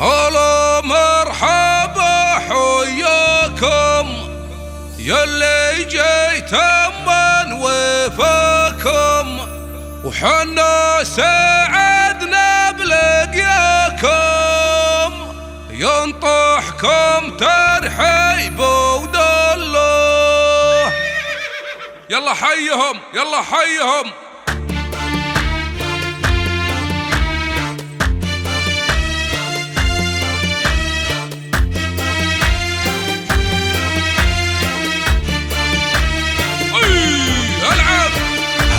هلا مرحبا حياكم يلي جيتم من وفاكم، وحنا سعدنا بلقياكم، ينطحكم ترحيب ودله. يلا حيهم يلا حيهم.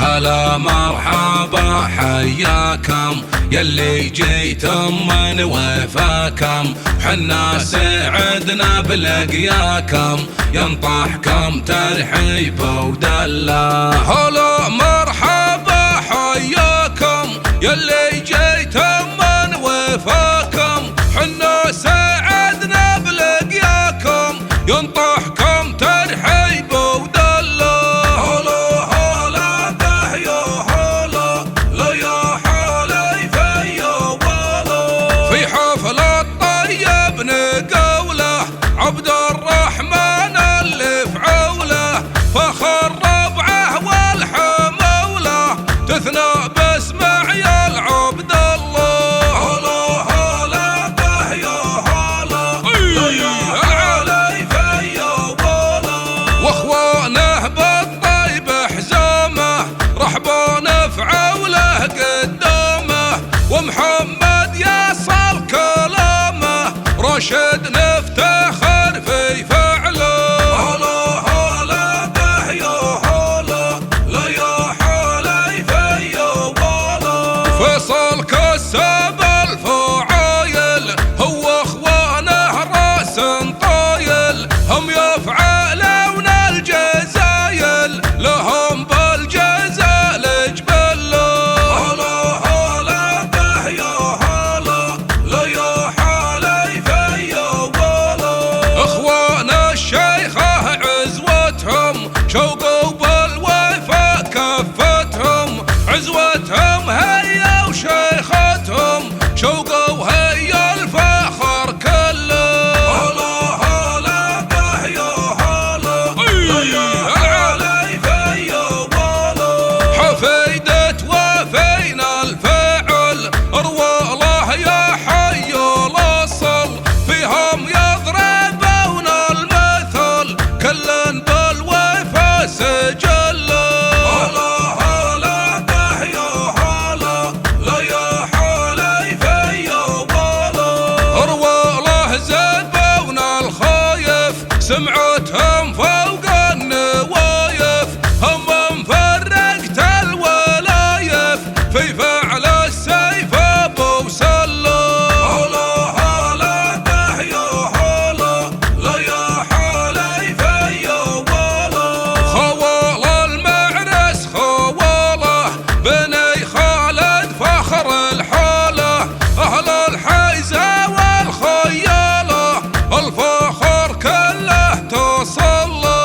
هلا مرحبا حياكم يلي جيتم من وفاكم، حنا سعدنا بلقياكم، ينطحكم ترحيب ودله. هلا مرحبا حياكم يلي جيتم من وفاكم، حنا سعدنا بلقياكم، ينطحكم ترحيب ودله. عبد الرحمن اللي في عوله، فخر ربعه والحموله، تثنى باسمع يا العبد الله. هلا هلا به يا هلا يا علي فيا ولا، واخوانه بالطيب حزامه، رحبانه في عوله قدامه، ومحمد يصل كلامه، رشد نفتخر في فعله. هلا هلا به يا هلا لا يا حالي فيا ولا، فيصل كسب الفعايل، هو اخوانه راس طايل، هم يفعلون الجزايل، لهم بالجزال جبله. هلا هلا به يا هلا لا يا حالي فيا ولا، اخوان الشيخه عزوتهم، شوقوا بالوفا كفتهم، عزوتهم هي وشيختهم، شوقوا هي الفخر كله. هلا هلا به يا هلا لا يا علي فيا ولا، حفيدة وفينا الفعل، ارواله يا حي الاصل، فيهم يضربون المثل، كل بالوفا سجله. هلا هلا به يا هلا لا يا حالي فيا ولا، ارواله زبون الخايف، سمعتهم فوق النوايف، هم مفرقت الولايف، في فعل السيف ابو سله. هلا هلا به يا هلا لا يا حالي فيا ولا، خوال المعرس خواله، بني خالد فخر الحاله، اهل الحيزه والخياله، الفخر كله توصل له.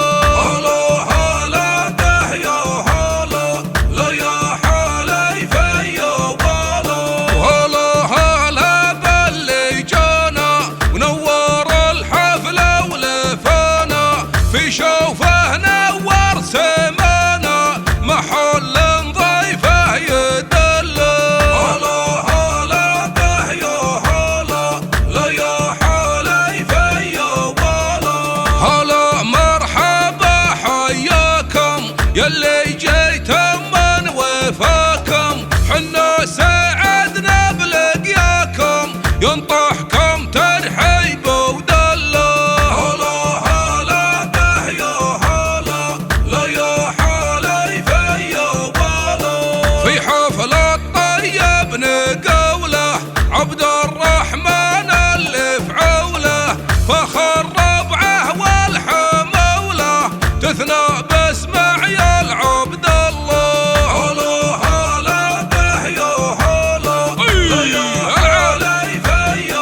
هلا هلا به يا هلا لا يا حالي فيا ولا، وهلا هلا باللي جانا، ونور الحفله ولفانا، في شوفه نور سمانا، محل ضيفه يدله. هلا هلا به يا هلا لا يا حالي فيا ولا، هلا مرحبا حياكم يلي جيتم من وفاكم، حنا سعدنا بلقياكم، ينطحكم ترحيب ودله. هلا هلا به يا هلا لا يا حالي فيا ولا، في حفل الطيب نقوله، عبد الرحمن اللي في عوله، فخر ربعه والحموله، تثنى باسمع يا العبد الله. هلا هلا به يا هلا لا يا علي فيا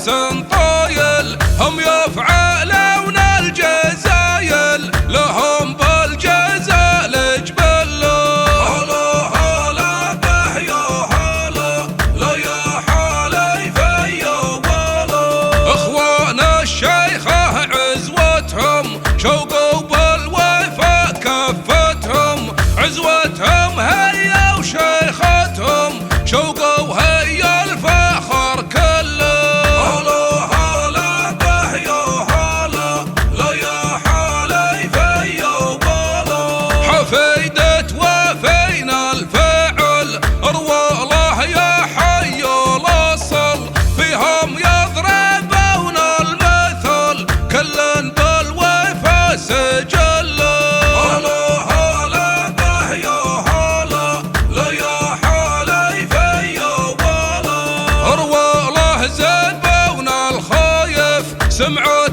طايل هم يفعلون الجزايل لهم بالجزال جبلوا. هلا هلا به يا هلا لا يا حالي في ولا. اخوان الشيخة عزوتهم شوقوا بالوفا كفتهم، عزوتهم هي وشيختهم شوقوا هي الفخر كله. هلا هلا به يا هلا لا يا حالي في ولا. حفيدة وفينا الفعل ارواله يا حي الاصل، فيهم يضربون المثل كل بالوفا سجل. هلا هلا به يا هلا لا يا حالي في ولا. ارواله زبون الخايف سمعوا